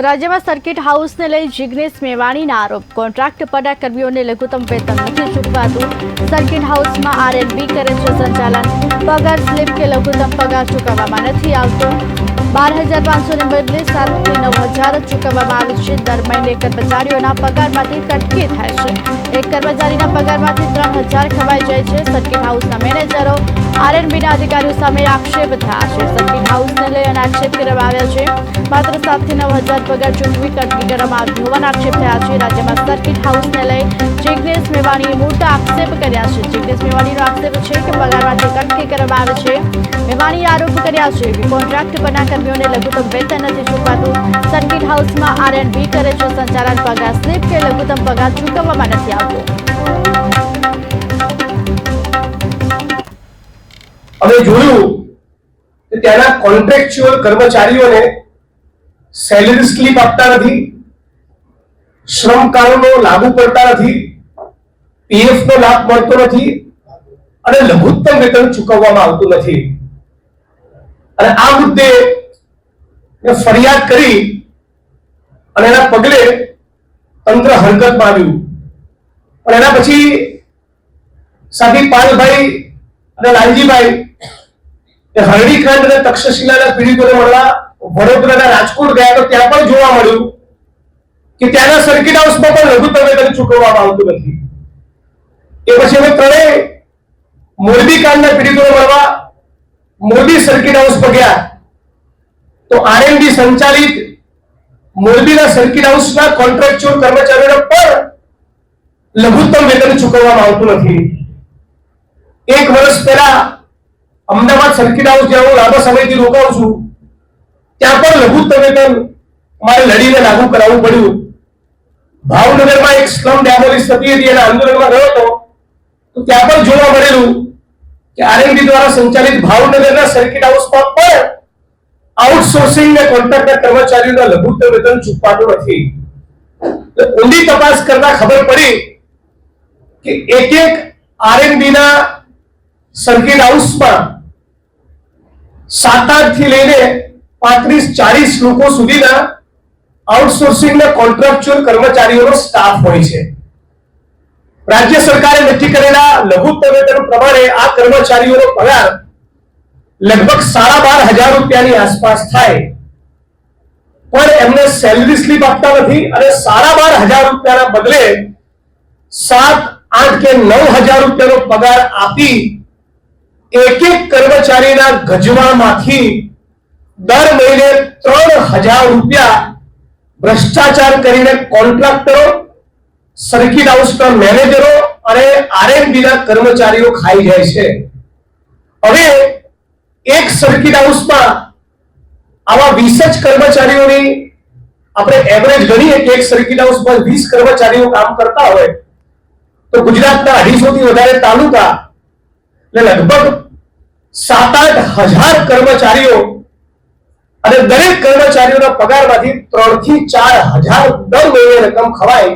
રાજ્યમાં સર્કિટ હાઉસને લઈ જિગ્નેશ મેવાણીના આરોપ. કોન્ટ્રાક્ટ પરના કર્મીઓને લઘુત્તમ વેતન નથી ચૂકવાતું. સર્કિટ હાઉસમાં R&B કરે છે સંચાલન. પગાર સ્લીપ કે લઘુત્તમ પગાર ચૂકવવામાં નથી આવતો. 12,500 ને બદલે 7,000 થી 9,000 ચૂકવવામાં આવે છે. દર મહિને કર્મચારીઓના પગારમાંથી કટકી થાય છે. એક કર્મચારીના પગારમાંથી 3,000 ખવાઈ જાય છે. સર્કિટ હાઉસના મેનેજરો R&Bના અધિકારીઓ સામે આક્ષેપ થયા છે. સર્કિટ હાઉસને લઈ અને આક્ષેપ કરવામાં આવ્યા છે. માત્ર 7,000 થી 9,000 પગાર ચૂકવી કટકી કરવામાં આવી હોવાના આક્ષેપ થયા છે. રાજ્યમાં સર્કિટ હાઉસને લઈ જિગ્નેશ મેવાણીએ મોટા આક્ષેપ કર્યા છે. જિગ્નેશ મેવાણીનો આક્ષેપ છે કે પગારમાંથી કટકી કરવામાં આવે છે. મેવાણીએ આરોપ કર્યા છે કે કોન્ટ્રાક્ટ પરના કર્મીઓને લઘુત્તમ વેતન નથી ચૂકવાતું. સર્કિટ હાઉસમાં R&B કરે છે સંચાલન. પગાર સ્લીપ કે લઘુત્તમ પગાર ચૂકવવામાં નથી આવતો. અમે જોયું કે ત્યાંના કોન્ટ્રાક્ચ્યુઅલ કર્મચારીઓને સેલરી સ્લીપ આપતા નથી, શ્રમ કાનૂનો લાગુ પડતા નથી, પીએફ નો લાભ મળતો નથી અને લઘુત્તમ વેતન ચૂકવવામાં આવતું નથી. અને આ મુદ્દે મેં ફરિયાદ કરી અને એના પગલે તંત્ર હરકતમાં આવ્યું. અને એના પછી સાથી પાલભાઈ અને લાલજીભાઈ એ હરણીકાંડ અને તક્ષશિલાના પીડિતોને મળવા વડોદરાના રાજકોટ ગયા તો ત્યાં પણ જોવા મળ્યું કે ત્યાંના સર્કિટ હાઉસમાં પણ લઘુત્તમ વેતન ચૂકવવામાં આવતું નથી. એ પછી અમે ત્રણેય મોરબી કાંડના પીડિતોને મળવા મોરબી સર્કિટ હાઉસ પર ગયા તો R&B સંચાલિત મોરબીના સર્કિટ હાઉસના કોન્ટ્રાક્ચ્યુઅલ કર્મચારીઓને પણ લઘુત્તમ વેતન ચૂકવવામાં આવતું નથી. એક વર્ષ પહેલા અમદાવાદ સર્કિટ હાઉસ જ્યાં હું લાંબા સમયથી રોકાઉં છું ત્યાં પણ લઘુત્તમ વેતન મારે લડીને લાગુ કરાવવું પડ્યું. ભાવનગરમાં એક સ્લમ ડેમોલિશ થતી હતી એના આંદોલનમાં ગયો હતો તો ત્યાં પણ જોવા મળેલું કે R&B દ્વારા સંચાલિત ભાવનગરના સર્કિટ હાઉસમાં પણ આઉટસોર્સિંગ ને કોન્ટ્રાક્ટર કર્મચારીઓના લઘુત્તમ વેતન ચૂકવાતું નથી. ઊંડી તપાસ કરતા ખબર પડી કે એક R&B ના સર્કિટ હાઉસમાં 7-8 થી લઈને 35-40 લોકો સુધીના આઉટસોર્સિંગ ના કોન્ટ્રાક્ચ્યુઅલ કર્મચારીઓનો સ્ટાફ હોય છે. રાજ્ય સરકારે નક્કી કરેલા લઘુત્તમ વેતન પ્રમાણે આ કર્મચારીઓનો પગાર લગભગ 12,500 રૂપિયાની આસપાસ થાય, પણ એમને સેલરી સ્લીપ આપતા નથી અને 12,500 રૂપિયાના બદલે 7, 8 કે 9,000 રૂપિયાનો પગાર આપી એક કર્મચારીના ગજવામાંથી દર મહિને 3,000 રૂપિયા ભ્રષ્ટાચાર કરીને કોન્ટ્રાક્ટરો, સર્કિટ હાઉસના મેનેજરો અને R&B ના કર્મચારીઓ ખાઈ જાય છે. હવે એક સર્કિટ હાઉસમાં આવા 20 જ કર્મચારીઓની આપણે એવરેજ ગણીએ કે એક સર્કિટ હાઉસમાં 20 કર્મચારીઓ કામ કરતા હોય તો ગુજરાતના 250 થી વધારે તાલુકા એટલે લગભગ 7-8 હજાર કર્મચારીઓ અને દરેક કર્મચારીઓના પગારમાંથી 3 થી 4 હજાર દર મહિને રકમ ખવાય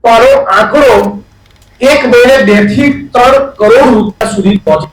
તો આનો આંકડો એક મહિને 2 થી 3 કરોડ રૂપિયા સુધી પહોંચે.